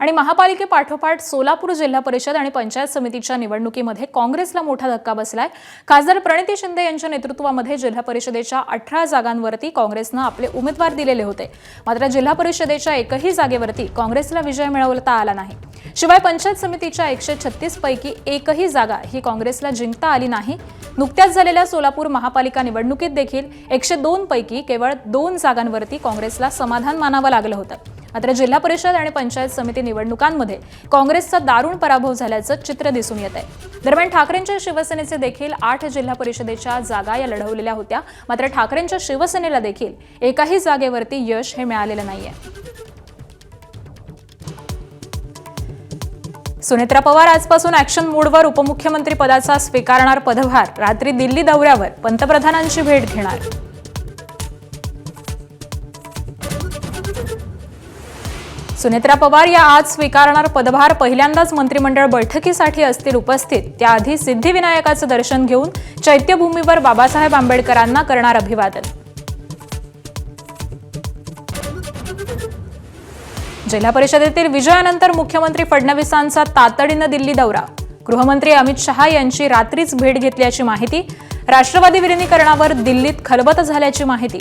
आणि महापालिकेपाठोपाठ सोलापूर जिल्हा परिषद आणि पंचायत समितीच्या निवडणुकीमध्ये काँग्रेसला मोठा धक्का बसलाय। खासदार प्रणिती शिंदे यांच्या नेतृत्वामध्ये जिल्हा परिषदेच्या 18 जागांवरती काँग्रेसने आपले उमेदवार दिलेले होते। मात्र जिल्हा परिषदेच्या एकही जागेवरती काँग्रेसला विजय मिळवता आला नाही। शिवाय पंचायत समितीच्या 136 पैकी एकही जागा ही काँग्रेसला जिंकता आली नाही। नुकत्याच झालेल्या सोलापूर महापालिका निवडणुकीत देखील 102 पैकी केवळ 2 जागांवरती काँग्रेसला समाधान मानावं लागलं होतं। मात्र जिल्हा परिषद आणि पंचायत समिती निवडणुकांमध्ये काँग्रेसचा दारुण पराभव झाल्याचं चित्र दिसून येत आहे। दरम्यान ठाकरेंच्या शिवसेनेचे देखील 8 जिल्हा परिषदेच्या जागा या लढवलेल्या होत्या। मात्र ठाकरेंच्या शिवसेनेला देखील एकाही जागेवरती यश हे मिळालेलं नाहीये। सुनेत्रा पवार आजपासून ॲक्शन मोडवर उपमुख्यमंत्री पदाचा स्वीकारणार पदभार। रात्री दिल्ली दौऱ्यावर पंतप्रधानांची भेट घेणार। सुनेत्रा पवार या आज स्वीकारणार पदभार। पहिल्यांदाच मंत्रिमंडळ बैठकीसाठी असतील उपस्थित। त्याआधी सिद्धिविनायकाचं दर्शन घेऊन चैत्यभूमीवर बाबासाहेब आंबेडकरांना करणार अभिवादन। जिल्हा परिषदेतील विजयानंतर मुख्यमंत्री फडणवीसांचा तातडीनं दिल्ली दौरा। गृहमंत्री अमित शहा यांची रात्रीच भेट घेतल्याची माहिती। राष्ट्रवादी विलीनीकरणावर दिल्लीत खलबत झाल्याची माहिती।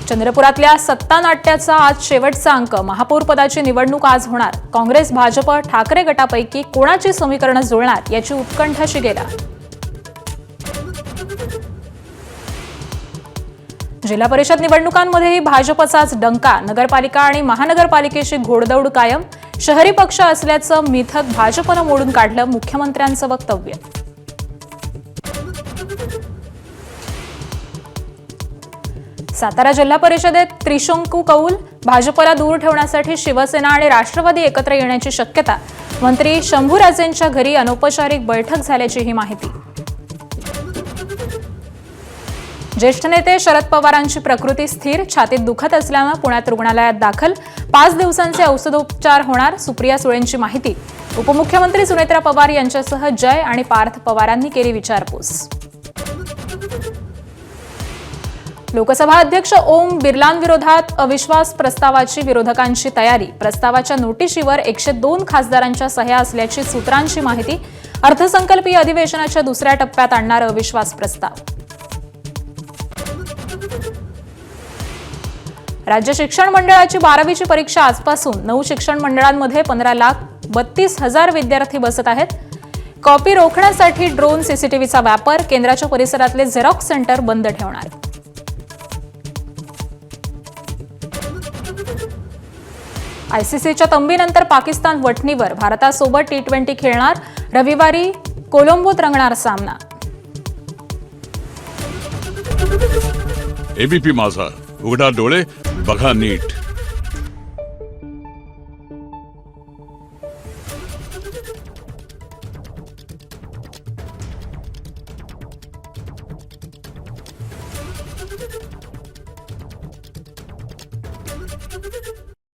चंद्रपुरातल्या सत्ता नाट्याचा आज शेवटचा अंक। महापौर पदाची निवडणूक आज होणार। काँग्रेस भाजप ठाकरे गटापैकी कोणाची समीकरणं जुळणार याची उत्कंठा शिगेला। जिल्हा परिषद निवडणुकांमध्येही भाजपचाच डंका। नगरपालिका आणि महानगरपालिकेची घोडदौड कायम। शहरी पक्ष असल्याचं मिथक भाजपनं मोडून काढलं, मुख्यमंत्र्यांचं वक्तव्य। सातारा जिल्हा परिषदेत त्रिशंकू कौल। भाजपला दूर ठेवण्यासाठी शिवसेना आणि राष्ट्रवादी एकत्र येण्याची शक्यता। मंत्री शंभूराजेंच्या घरी अनौपचारिक बैठक झाल्याची ही माहिती। ज्येष्ठ नेते शरद पवारांची प्रकृती स्थिर। छातीत दुखत असल्यानं पुण्यात रुग्णालयात दाखल। 5 दिवसांचे औषधोपचार होणार, सुप्रिया सुळेंची माहिती। उपमुख्यमंत्री सुनेत्रा पवार यांच्यासह जय आणि पार्थ पवारांनी केली विचारपूस। लोकसभा अध्यक्ष ओम बिर्लांविरोधात अविश्वास प्रस्तावाची विरोधकांची तयारी। प्रस्तावाच्या नोटिशीवर 102 खासदारांच्या सह्या असल्याची सूत्रांची माहिती। अर्थसंकल्पीय अधिवेशनाच्या दुसऱ्या टप्प्यात आणणार अविश्वास प्रस्ताव। राज्य शिक्षण मंडळाची 12वीची परीक्षा आजपासून। 9 शिक्षण मंडळांमध्ये 15,32,000 विद्यार्थी बसत आहेत। कॉपी रोखण्यासाठी ड्रोन सीसीटीव्हीचा वापर। केंद्राच्या परिसरातले झेरॉक्स सेंटर बंद ठेवणार। आयसीसीच्या तंबीनंतर पाकिस्तान वठणीवर। भारतासोबत T20 खेळणार। रविवारी कोलंबोत रंगणार सामना। एबीपी माझा, उघडा डोळे बघा नीट।